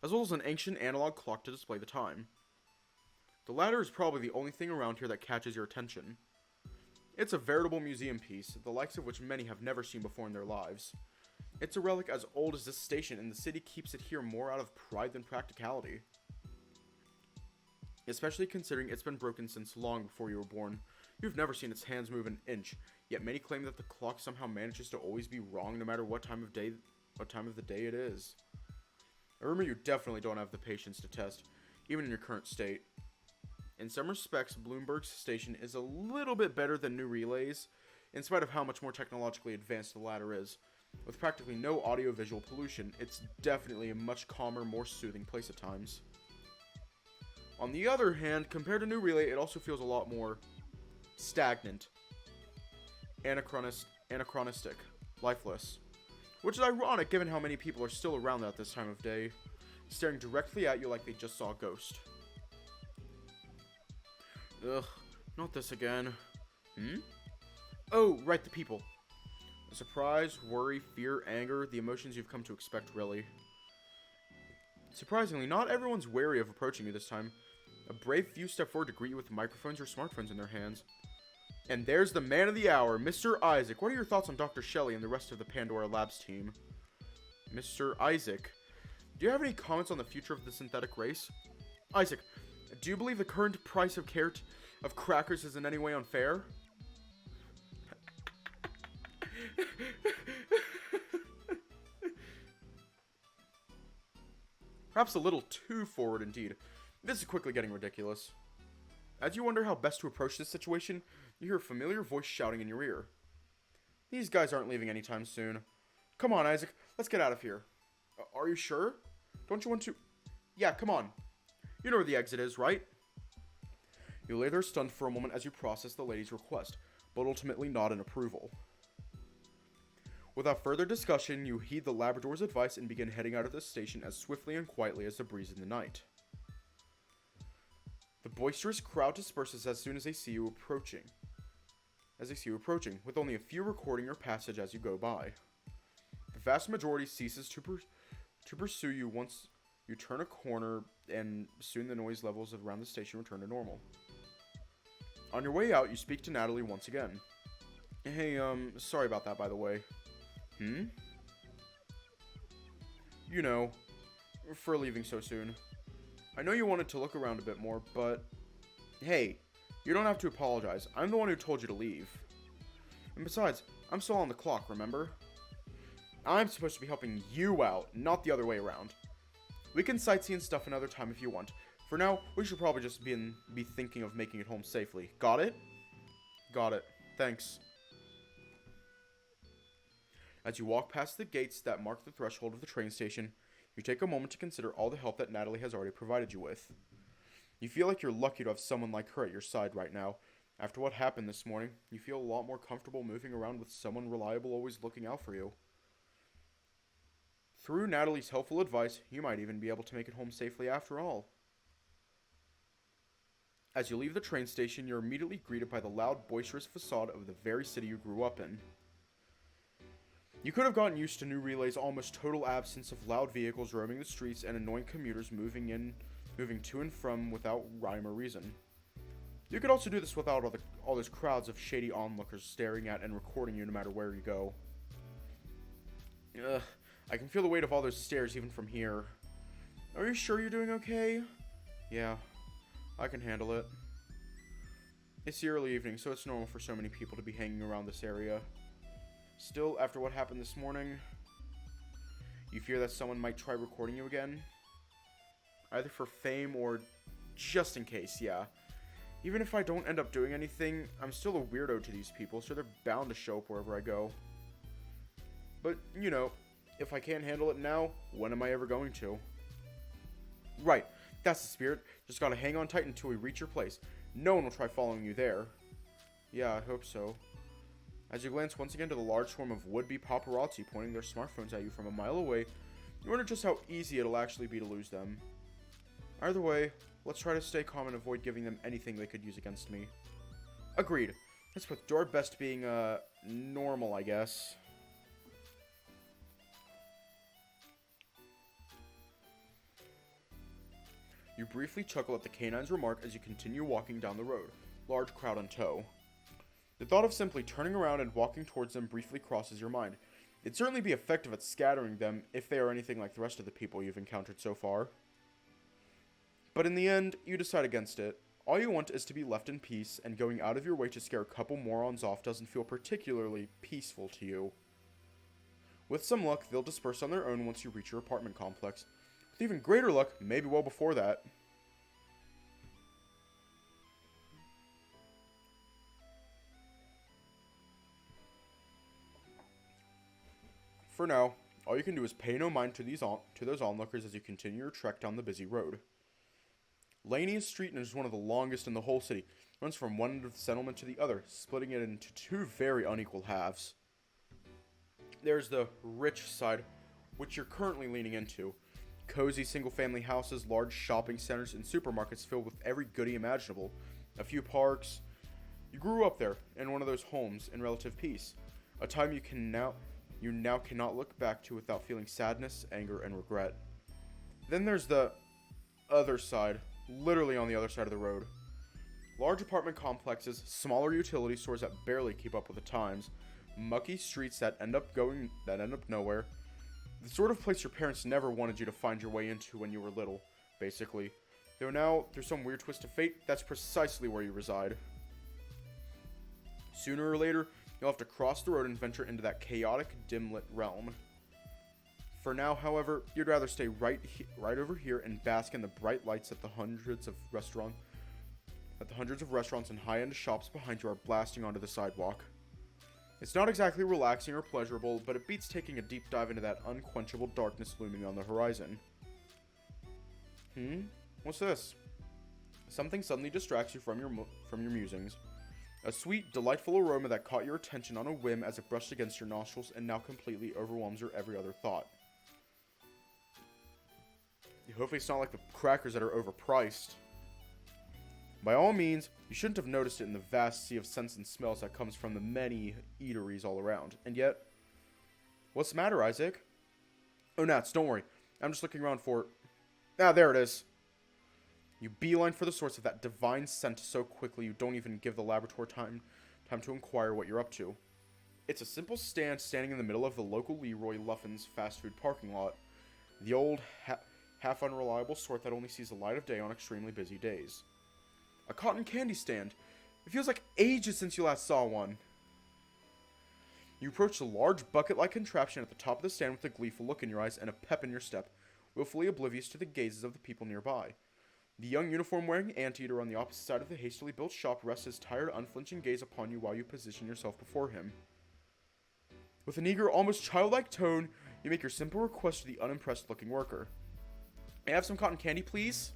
S1: as well as an ancient analog clock to display the time. The latter is probably the only thing around here that catches your attention. It's a veritable museum piece, the likes of which many have never seen before in their lives. It's a relic as old as this station, and the city keeps it here more out of pride than practicality. Especially considering it's been broken since long before you were born. You've never seen its hands move an inch, yet many claim that the clock somehow manages to always be wrong no matter what time of the day it is. I remember you definitely don't have the patience to test, even in your current state. In some respects, Bloomberg's station is a little bit better than New Relays, in spite of how much more technologically advanced the latter is. With practically no audio-visual pollution, it's definitely a much calmer, more soothing place at times. On the other hand, compared to New Relay, it also feels a lot more stagnant, anachronistic, lifeless. Which is ironic given how many people are still around at this time of day, staring directly at you like they just saw a ghost. Ugh, not this again. Oh, right, the people. Surprise, worry, fear, anger, the emotions you've come to expect, really. Surprisingly, not everyone's wary of approaching you this time. A brave few step forward to greet you with microphones or smartphones in their hands. And there's the man of the hour, Mr. Isaac. What are your thoughts on Dr. Shelley and the rest of the Pandora Labs team? Mr. Isaac, do you have any comments on the future of the synthetic race? Isaac, do you believe the current price of crackers is in any way unfair? Perhaps a little too forward indeed. This is quickly getting ridiculous. As you wonder how best to approach this situation, you hear a familiar voice shouting in your ear. These guys aren't leaving anytime soon. Come on, Isaac, let's get out of here. Are you sure? Don't you want to... Yeah, come on. You know where the exit is, right? You lay there stunned for a moment as you process the lady's request, but ultimately nod in approval. Without further discussion, you heed the Labrador's advice and begin heading out of the station as swiftly and quietly as the breeze in the night. The boisterous crowd disperses as soon as they see you approaching. With only a few recording your passage as you go by. The vast majority ceases to pursue you once you turn a corner, and soon the noise levels around the station return to normal. On your way out, you speak to Natalie once again. Hey, sorry about that, by the way. You know, for leaving so soon. I know you wanted to look around a bit more, but hey, You don't have to apologize. I'm the one who told you to leave. And besides, I'm still on the clock, remember? I'm supposed to be helping you out, not the other way around. We can sightsee and stuff another time if you want. For now, we should probably just be thinking of making it home safely. Got it? Got it. Thanks. As you walk past the gates that mark the threshold of the train station, you take a moment to consider all the help that Natalie has already provided you with. You feel like you're lucky to have someone like her at your side right now. After what happened this morning, you feel a lot more comfortable moving around with someone reliable always looking out for you. Through Natalie's helpful advice, you might even be able to make it home safely after all. As you leave the train station, you're immediately greeted by the loud, boisterous facade of the very city you grew up in. You could have gotten used to New Relay's almost total absence of loud vehicles roaming the streets and annoying commuters moving to and from without rhyme or reason. You could also do this without all those crowds of shady onlookers staring at and recording you no matter where you go. Ugh, I can feel the weight of all those stares even from here. Are you sure you're doing okay? Yeah, I can handle it. It's the early evening, so it's normal for so many people to be hanging around this area. Still, after what happened this morning, you fear that someone might try recording you again? Either for fame or just in case, yeah. Even if I don't end up doing anything, I'm still a weirdo to these people, so they're bound to show up wherever I go. But, you know, if I can't handle it now, when am I ever going to? Right, that's the spirit. Just gotta hang on tight until we reach your place. No one will try following you there. Yeah, I hope so. As you glance once again to the large swarm of would-be paparazzi pointing their smartphones at you from a mile away, you wonder just how easy it'll actually be to lose them. Either way, let's try to stay calm and avoid giving them anything they could use against me. Agreed. Let's put our best being, normal, I guess. You briefly chuckle at the canine's remark as you continue walking down the road, large crowd in tow. The thought of simply turning around and walking towards them briefly crosses your mind. It'd certainly be effective at scattering them if they are anything like the rest of the people you've encountered so far. But in the end, you decide against it. All you want is to be left in peace, and going out of your way to scare a couple morons off doesn't feel particularly peaceful to you. With some luck, they'll disperse on their own once you reach your apartment complex. With even greater luck, maybe well before that. For now, all you can do is pay no mind to those onlookers as you continue your trek down the busy road. Laney's Street is one of the longest in the whole city. It runs from one end of the settlement to the other, splitting it into two very unequal halves. There's the rich side, which you're currently leaning into. Cozy single-family houses, large shopping centers, and supermarkets filled with every goodie imaginable. A few parks. You grew up there, in one of those homes, in relative peace. A time you now cannot look back to without feeling sadness, anger, and regret. Then there's the other side, literally on the other side of the road. Large apartment complexes, smaller utility stores that barely keep up with the times, mucky streets that end up nowhere. The sort of place your parents never wanted you to find your way into when you were little, basically. Though now, through some weird twist of fate, that's precisely where you reside. Sooner or later, you'll have to cross the road and venture into that chaotic, dim-lit realm. For now, however, you'd rather stay right over here and bask in the bright lights that the hundreds of restaurants and high-end shops behind you are blasting onto the sidewalk. It's not exactly relaxing or pleasurable, but it beats taking a deep dive into that unquenchable darkness looming on the horizon. What's this? Something suddenly distracts you from your musings. A sweet, delightful aroma that caught your attention on a whim as it brushed against your nostrils and now completely overwhelms your every other thought. Hopefully it's not like the crackers that are overpriced. By all means, you shouldn't have noticed it in the vast sea of scents and smells that comes from the many eateries all around. And yet, what's the matter, Isaac? Oh, Nats, don't worry. I'm just looking around for... Ah, there it is. You beeline for the source of that divine scent so quickly you don't even give the laboratory time to inquire what you're up to. It's a simple stand standing in the middle of the local Leroy Luffin's fast food parking lot. The old, half unreliable sort that only sees the light of day on extremely busy days. A cotton candy stand, It feels like ages since you last saw one. You approach the large bucket-like contraption at the top of the stand with a gleeful look in your eyes and a pep in your step, willfully oblivious to the gazes of the people nearby. The young uniform-wearing anteater on the opposite side of the hastily built shop rests his tired, unflinching gaze upon you while you position yourself before him. With an eager, almost childlike tone, you make your simple request to the unimpressed-looking worker. May I have some cotton candy, please?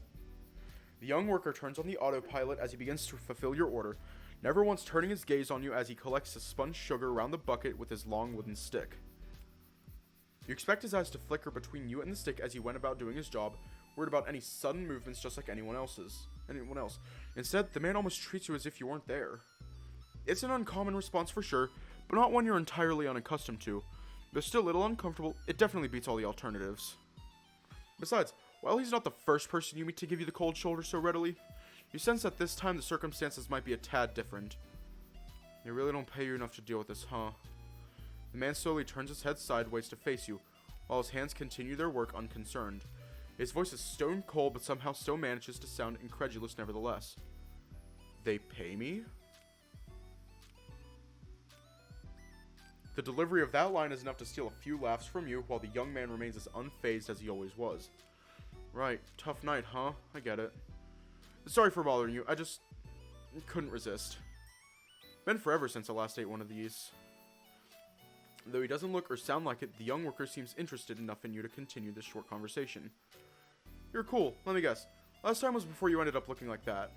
S1: The young worker turns on the autopilot as he begins to fulfill your order, never once turning his gaze on you as he collects the spun sugar around the bucket with his long wooden stick. You expect his eyes to flicker between you and the stick as he went about doing his job, worried about any sudden movements just like anyone else. Instead, the man almost treats you as if you weren't there. It's an uncommon response for sure, but not one you're entirely unaccustomed to. Though still a little uncomfortable, it definitely beats all the alternatives. Besides, while he's not the first person you meet to give you the cold shoulder so readily, you sense that this time the circumstances might be a tad different. They really don't pay you enough to deal with this, huh? The man slowly turns his head sideways to face you, while his hands continue their work unconcerned. His voice is stone cold, but somehow still manages to sound incredulous nevertheless. They pay me? The delivery of that line is enough to steal a few laughs from you, while the young man remains as unfazed as he always was. Right, tough night, huh? I get it. Sorry for bothering you, I just couldn't resist. Been forever since I last ate one of these. Though he doesn't look or sound like it, the young worker seems interested enough in you to continue this short conversation. You're cool, let me guess. Last time was before you ended up looking like that.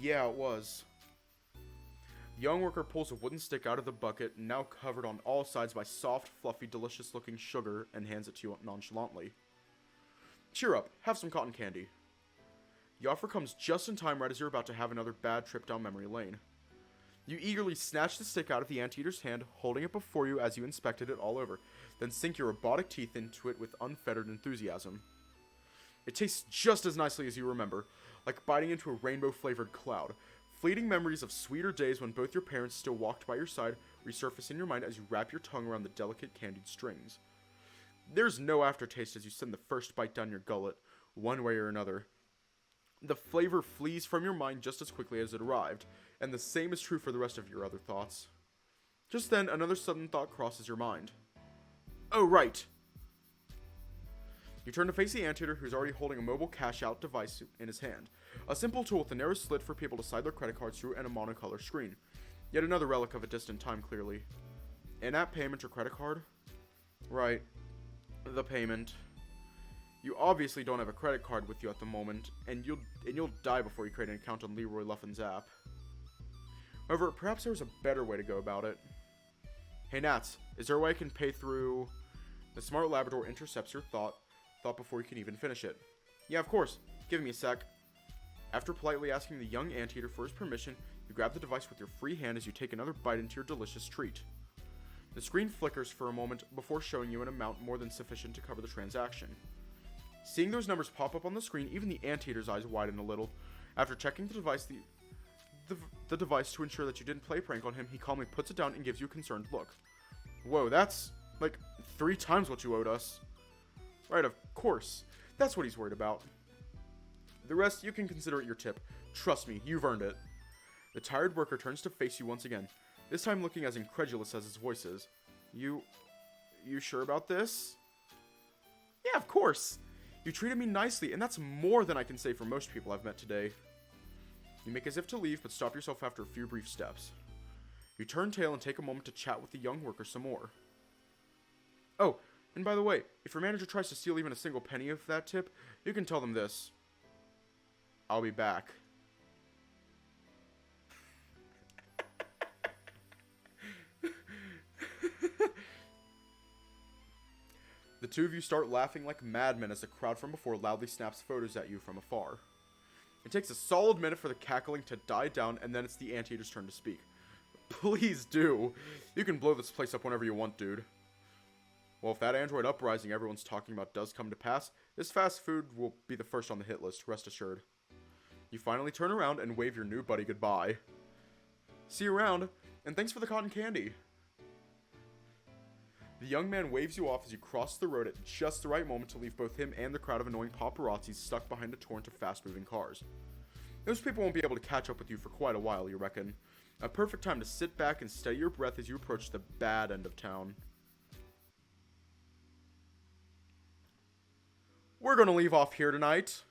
S1: Yeah, it was. The young worker pulls a wooden stick out of the bucket, now covered on all sides by soft, fluffy, delicious-looking sugar, and hands it to you nonchalantly. Cheer up, have some cotton candy. The offer comes just in time right as you're about to have another bad trip down memory lane. You eagerly snatch the stick out of the anteater's hand, holding it before you as you inspected it all over, then sink your robotic teeth into it with unfettered enthusiasm. It tastes just as nicely as you remember, like biting into a rainbow-flavored cloud. Fleeting memories of sweeter days when both your parents still walked by your side resurface in your mind as you wrap your tongue around the delicate candied strings. There's no aftertaste as you send the first bite down your gullet, one way or another. The flavor flees from your mind just as quickly as it arrived, and the same is true for the rest of your other thoughts. Just then, another sudden thought crosses your mind. Oh, right! You turn to face the anteater, who's already holding a mobile cash-out device in his hand. A simple tool with a narrow slit for people to slide their credit cards through and a monocolor screen. Yet another relic of a distant time, clearly. In-app payment or credit card? Right. The payment. You obviously don't have a credit card with you at the moment, and you'll die before you create an account on Leroy Luffin's app. However, perhaps there was a better way to go about it. Hey Nats, is there a way I can pay through... The smart Labrador intercepts your thought before you can even finish it. Yeah, of course. Give me a sec. After politely asking the young anteater for his permission, you grab the device with your free hand as you take another bite into your delicious treat. The screen flickers for a moment before showing you an amount more than sufficient to cover the transaction. Seeing those numbers pop up on the screen, even the anteater's eyes widen a little. After checking the device to ensure that you didn't play a prank on him, he calmly puts it down and gives you a concerned look. Whoa, that's like 3 times what you owed us. Right, of course. That's what he's worried about. The rest, you can consider it your tip. Trust me, you've earned it. The tired worker turns to face you once again, this time looking as incredulous as his voice is. You sure about this? Yeah, of course. You treated me nicely, and that's more than I can say for most people I've met today. You make as if to leave, but stop yourself after a few brief steps. You turn tail and take a moment to chat with the young worker some more. Oh, and by the way, if your manager tries to steal even a single penny of that tip, you can tell them this. I'll be back. The two of you start laughing like madmen as the crowd from before loudly snaps photos at you from afar. It takes a solid minute for the cackling to die down, and then it's the anteater's turn to speak. Please do. You can blow this place up whenever you want, dude. Well, if that android uprising everyone's talking about does come to pass, this fast food will be the first on the hit list, rest assured. You finally turn around and wave your new buddy goodbye. See you around, and thanks for the cotton candy. The young man waves you off as you cross the road at just the right moment to leave both him and the crowd of annoying paparazzis stuck behind a torrent of fast-moving cars. Those people won't be able to catch up with you for quite a while, you reckon? A perfect time to sit back and steady your breath as you approach the bad end of town. We're gonna leave off here tonight.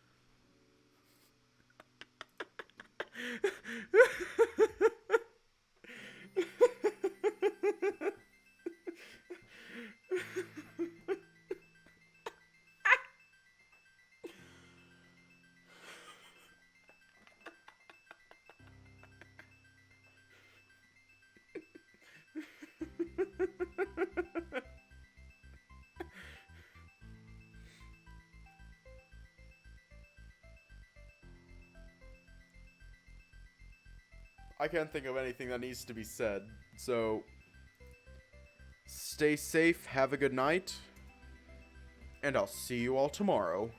S1: I can't think of anything that needs to be said, so stay safe, have a good night, and I'll see you all tomorrow.